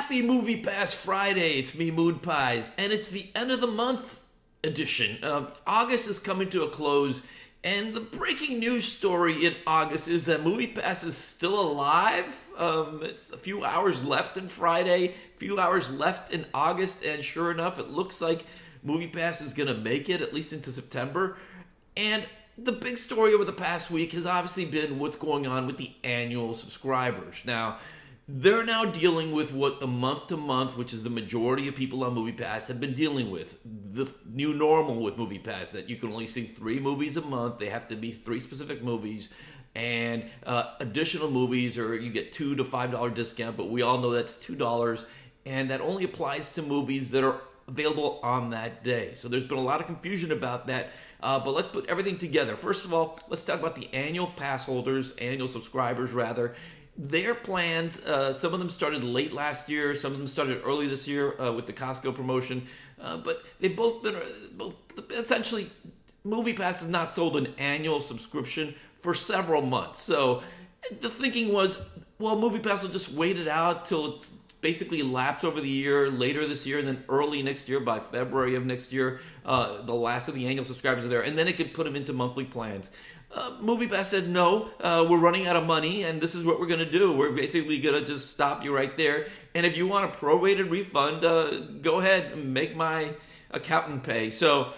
Happy Movie Pass Friday. It's me, Mood Pies, and it's the end of the month edition. August is coming to a close, and the breaking news story in August is that MoviePass is still alive. It's a few hours left in Friday, a few hours left in August, and sure enough, it looks like MoviePass is going to make it, at least into September. And the big story over the past week has obviously been what's going on with the annual subscribers. Now, they're now dealing with what the month-to-month, which is the majority of people on MoviePass, have been dealing with. The new normal with MoviePass, that you can only see 3 movies a month. They have to be 3 specific movies. And additional movies, or you get $2 to $5 discount, but we all know that's $2. And that only applies to movies that are available on that day. So there's been a lot of confusion about that. But let's put everything together. First of all, let's talk about the annual pass holders, annual subscribers rather. Their plans, some of them started late last year, some of them started early this year with the Costco promotion, but they've both been, essentially, MoviePass has not sold an annual subscription for several months. So the thinking was, well, MoviePass will just wait it out till it's basically lapsed over the year, later this year, and then early next year, by February of next year, the last of the annual subscribers are there, and then it could put them into monthly plans. MoviePass said, no, we're running out of money, and this is what we're going to do. We're basically going to just stop you right there. And if you want a prorated refund, go ahead and make my accountant pay. So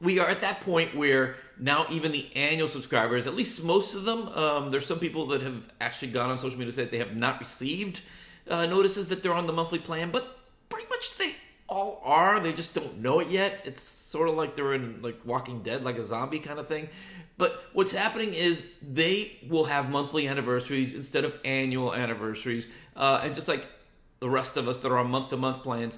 we are at that point where now even the annual subscribers, at least most of them, there's some people that have actually gone on social media to say that they have not received notices that they're on the monthly plan, but pretty much they all are. They just don't know it yet. It's sort of like they're in like Walking Dead, like a zombie kind of thing. But what's happening is they will have monthly anniversaries instead of annual anniversaries. And just like the rest of us that are on month-to-month plans,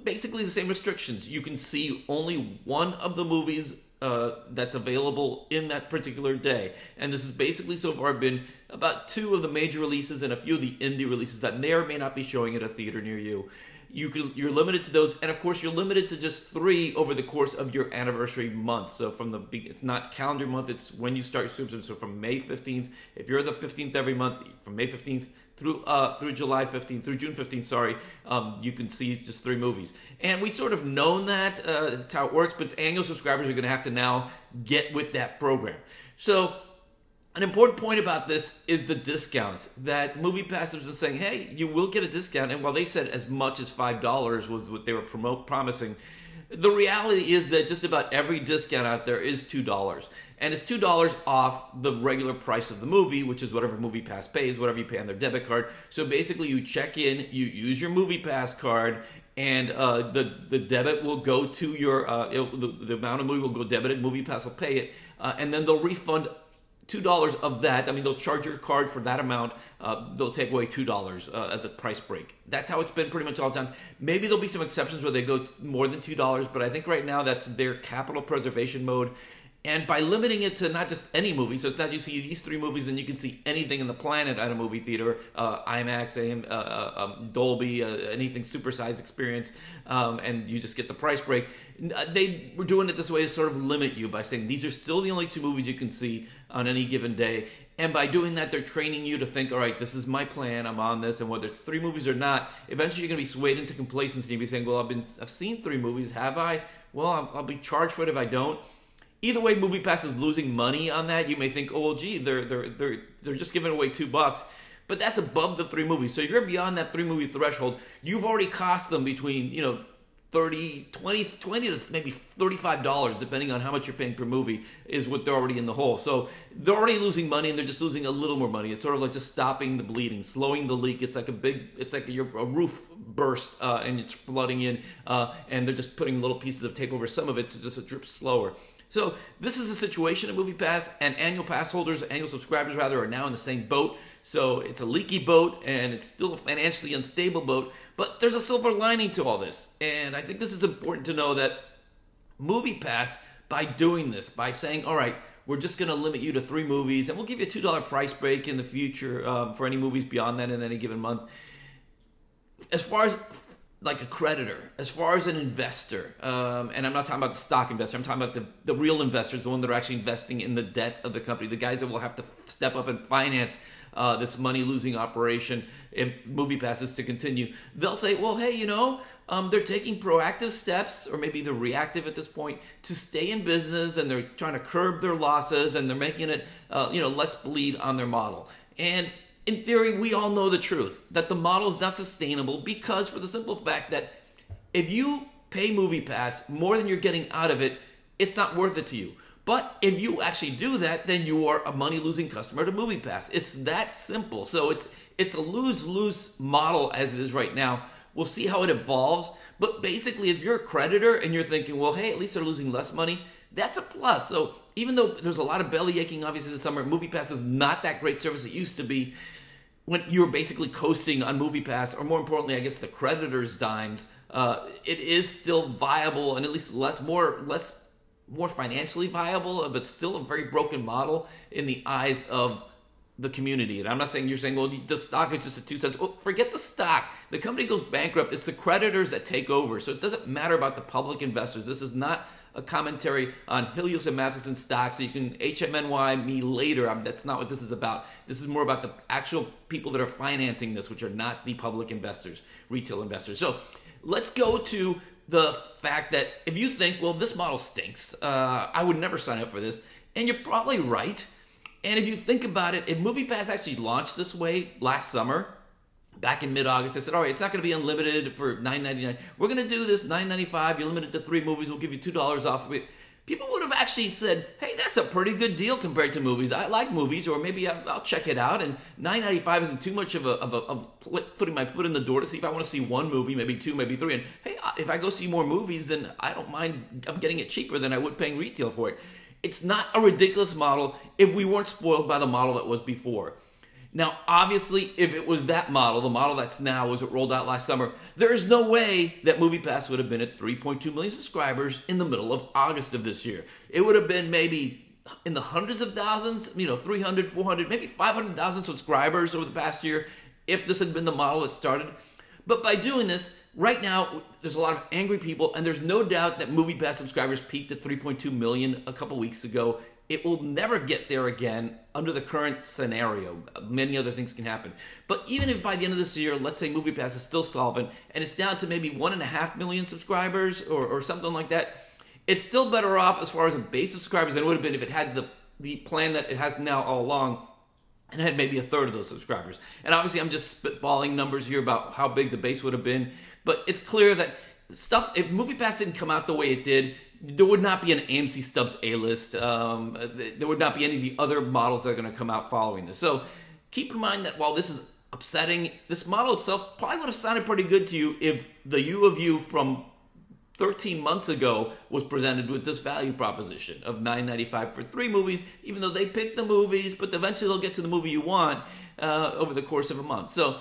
basically the same restrictions. You can see only one of the movies that's available in that particular day. And this has basically so far been about 2 of the major releases and a few of the indie releases that may or may not be showing at a theater near you. You're limited to those, and of course you're limited to just 3 over the course of your anniversary month. So it's not calendar month, it's when you start your subscription. So from May 15th, if you're the 15th every month, from May 15th through July 15th, through June 15th, sorry, you can see just 3 movies. And we sort of known that, that's how it works, but annual subscribers are going to have to now get with that program. So an important point about this is the discounts. That MoviePass was just saying, hey, you will get a discount. And while they said as much as $5 was what they were promising, the reality is that just about every discount out there is $2. And it's $2 off the regular price of the movie, which is whatever MoviePass pays, whatever you pay on their debit card. So basically you check in, you use your MoviePass card, and the debit will go to your, the amount of movie will go debited, MoviePass will pay it, and then they'll refund $2 of that. I mean, they'll charge your card for that amount. They'll take away $2 as a price break. That's how it's been pretty much all the time. Maybe there'll be some exceptions where they go more than $2, but I think right now that's their capital preservation mode. And by limiting it to not just any movie, so it's not you see these 3 movies, then you can see anything in the planet at a movie theater, IMAX, Dolby, anything supersized experience, and you just get the price break. They were doing it this way to sort of limit you by saying these are still the only 2 movies you can see on any given day. And by doing that, they're training you to think, all right, this is my plan, I'm on this, and whether it's 3 movies or not, eventually you're going to be swayed into complacency and be saying, well, I've seen 3 movies, have I? Well, I'll be charged for it if I don't. Either way, MoviePass is losing money on that. You may think, oh, well, gee, they're just giving away $2. But that's above the 3 movies. So if you're beyond that 3 movie threshold, you've already cost them between, $20 to maybe $35, depending on how much you're paying per movie, is what they're already in the hole. So they're already losing money, and they're just losing a little more money. It's sort of like just stopping the bleeding, slowing the leak. It's like a roof burst, and it's flooding in, and they're just putting little pieces of tape over some of it, so just it drips slower. So this is a situation at MoviePass, and annual pass holders, annual subscribers rather, are now in the same boat. So it's a leaky boat, and it's still a financially unstable boat, but there's a silver lining to all this. And I think this is important to know that MoviePass, by doing this, by saying, all right, we're just going to limit you to 3 movies, and we'll give you a $2 price break in the future for any movies beyond that in any given month. As far as like a creditor, as far as an investor, and I'm not talking about the stock investor, I'm talking about the real investors, the one that are actually investing in the debt of the company, the guys that will have to step up and finance this money-losing operation, if MoviePass is to continue, they'll say, well, hey, they're taking proactive steps, or maybe they're reactive at this point, to stay in business, and they're trying to curb their losses, and they're making it, less bleed on their model. And in theory, we all know the truth, that the model is not sustainable, because for the simple fact that if you pay MoviePass more than you're getting out of it, it's not worth it to you. But if you actually do that, then you are a money-losing customer to MoviePass. It's that simple. So it's a lose-lose model as it is right now. We'll see how it evolves. But basically, if you're a creditor and you're thinking, well, hey, at least they're losing less money, that's a plus. So even though there's a lot of belly aching, obviously, this summer, MoviePass is not that great service it used to be when you were basically coasting on MoviePass, or more importantly, I guess, the creditor's dimes. It is still viable, and at least more financially viable, but still a very broken model in the eyes of the community. And I'm not saying, you're saying, well, the stock is just at 2 cents. Well, forget the stock. The company goes bankrupt. It's the creditors that take over. So it doesn't matter about the public investors. This is not a commentary on Helios and Matheson stocks, so you can HMNY me later. That's not what this is about. This is more about the actual people that are financing this, which are not the public investors, retail investors. So let's go to the fact that if you think, well, this model stinks, I would never sign up for this, and you're probably right. And if you think about it, if MoviePass actually launched this way last summer, back in mid-August, they said, all right, it's not going to be unlimited for $9.99. We're going to do this $9.95. You're limited to 3 movies. We'll give you $2 off of it. People would have actually said, hey, that's a pretty good deal compared to movies. I like movies, or maybe I'll check it out. And $9.95 isn't too much of putting my foot in the door to see if I want to see 1 movie, maybe 2, maybe 3. And hey, if I go see more movies, then I don't mind. I'm getting it cheaper than I would paying retail for it. It's not a ridiculous model if we weren't spoiled by the model that was before. Now, obviously, if it was that model, the model that's now was what rolled out last summer, there is no way that MoviePass would have been at 3.2 million subscribers in the middle of August of this year. It would have been maybe in the hundreds of thousands, 300, 400, maybe 500,000 subscribers over the past year if this had been the model that started. But by doing this, right now, there's a lot of angry people, and there's no doubt that MoviePass subscribers peaked at 3.2 million a couple weeks ago. It will never get there again under the current scenario. Many other things can happen. But even if by the end of this year, let's say MoviePass is still solvent, and it's down to maybe 1.5 million subscribers or something like that, it's still better off as far as a base subscribers than it would have been if it had the plan that it has now all along, and had maybe a third of those subscribers. And obviously, I'm just spitballing numbers here about how big the base would have been. But it's clear that if MoviePass didn't come out the way it did, there would not be an AMC Stubs A-list. There would not be any of the other models that are going to come out following this. So keep in mind that while this is upsetting, this model itself probably would have sounded pretty good to you if the U of U from 13 months ago was presented with this value proposition of $9.95 for 3 movies, even though they pick the movies, but eventually they'll get to the movie you want over the course of a month. So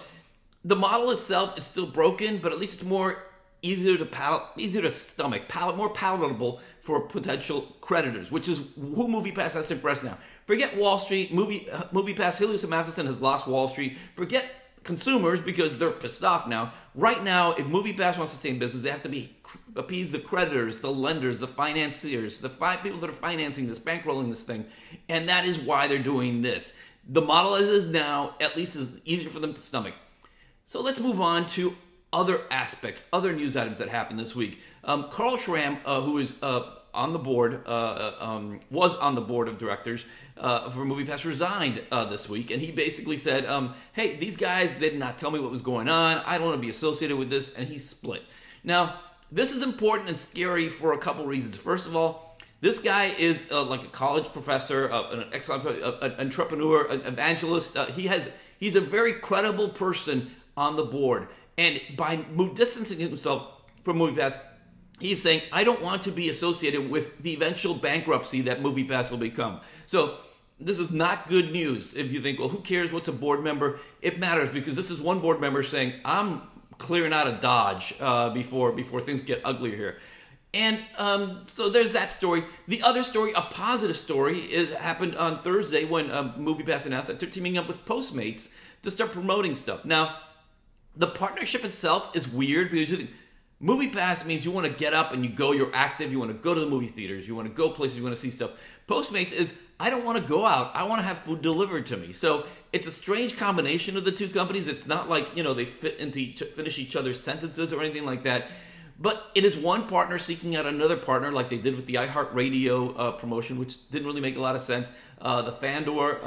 the model itself is still broken, but at least it's more easier to stomach, more palatable for potential creditors, which is who MoviePass has to impress now. Forget Wall Street, MoviePass, Helios and Matheson has lost Wall Street. Forget consumers because they're pissed off now. Right now, if MoviePass wants to stay in business, they have to appease the creditors, the lenders, the financiers, the people that are financing this, bankrolling this thing, and that is why they're doing this. The model as is now, at least, is easier for them to stomach. So let's move on to other aspects, other news items that happened this week. Carl Schramm, who is on the board, was on the board of directors for MoviePass, resigned this week, and he basically said, "Hey, these guys did not tell me what was going on. I don't want to be associated with this," and he split. Now, this is important and scary for a couple reasons. First of all, this guy is like a college professor, an entrepreneur, an evangelist. He's a very credible person on the board. And by distancing himself from MoviePass, he's saying, I don't want to be associated with the eventual bankruptcy that MoviePass will become. So this is not good news. If you think, well, who cares what's a board member? It matters because this is one board member saying, I'm clearing out of Dodge before things get uglier here. And so there's that story. The other story, a positive story, happened on Thursday when MoviePass announced that they're teaming up with Postmates to start promoting stuff. Now, the partnership itself is weird because you think MoviePass means you want to get up and you're active, you want to go to the movie theaters, you want to go places, you want to see stuff. Postmates is, I don't want to go out. I want to have food delivered to me. So it's a strange combination of the two companies. It's not like, they finish each other's sentences or anything like that. But it is one partner seeking out another partner, like they did with the iHeartRadio promotion, which didn't really make a lot of sense. The Fandor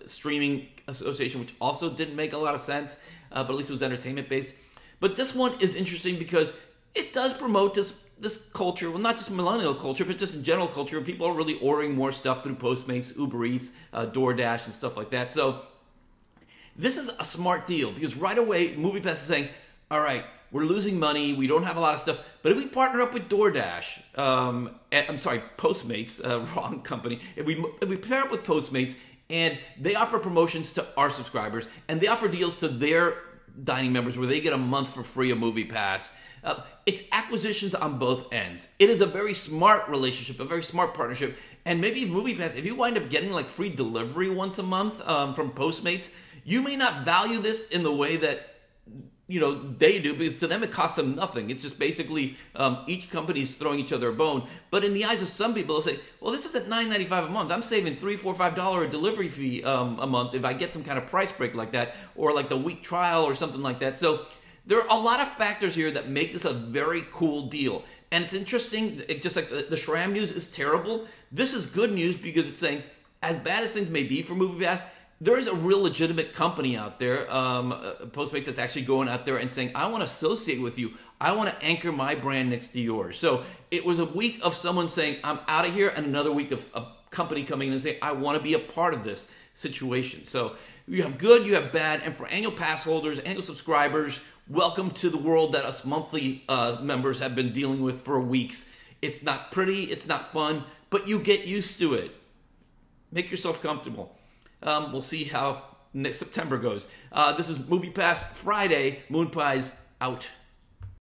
streaming association, which also didn't make a lot of sense, but at least it was entertainment-based. But this one is interesting because it does promote this culture, well, not just millennial culture, but just in general culture. People are really ordering more stuff through Postmates, Uber Eats, DoorDash, and stuff like that. So this is a smart deal because right away, MoviePass is saying, all right, we're losing money. We don't have a lot of stuff. But if we partner up with DoorDash, Postmates, wrong company. If we pair up with Postmates and they offer promotions to our subscribers and they offer deals to their dining members where they get a month for free of MoviePass, it's acquisitions on both ends. It is a very smart relationship, a very smart partnership. And maybe MoviePass, if you wind up getting like free delivery once a month from Postmates, you may not value this in the way that they do, because to them it costs them nothing. It's just basically each company's throwing each other a bone. But in the eyes of some people, they'll say, well, this is at $9.95 a month. I'm saving $3, $4, $5 delivery fee a month if I get some kind of price break like that, or like the week trial or something like that. So there are a lot of factors here that make this a very cool deal. And it's interesting, just like the Schramm news is terrible, this is good news because it's saying, as bad as things may be for MoviePass, there is a real legitimate company out there, Postmates, that's actually going out there and saying, I want to associate with you. I want to anchor my brand next to yours. So it was a week of someone saying, I'm out of here, and another week of a company coming in and saying, I want to be a part of this situation. So you have good, you have bad, and for annual pass holders, annual subscribers, welcome to the world that us monthly members have been dealing with for weeks. It's not pretty, it's not fun, but you get used to it. Make yourself comfortable. We'll see how next September goes. This is MoviePass Friday. Moon Pies out.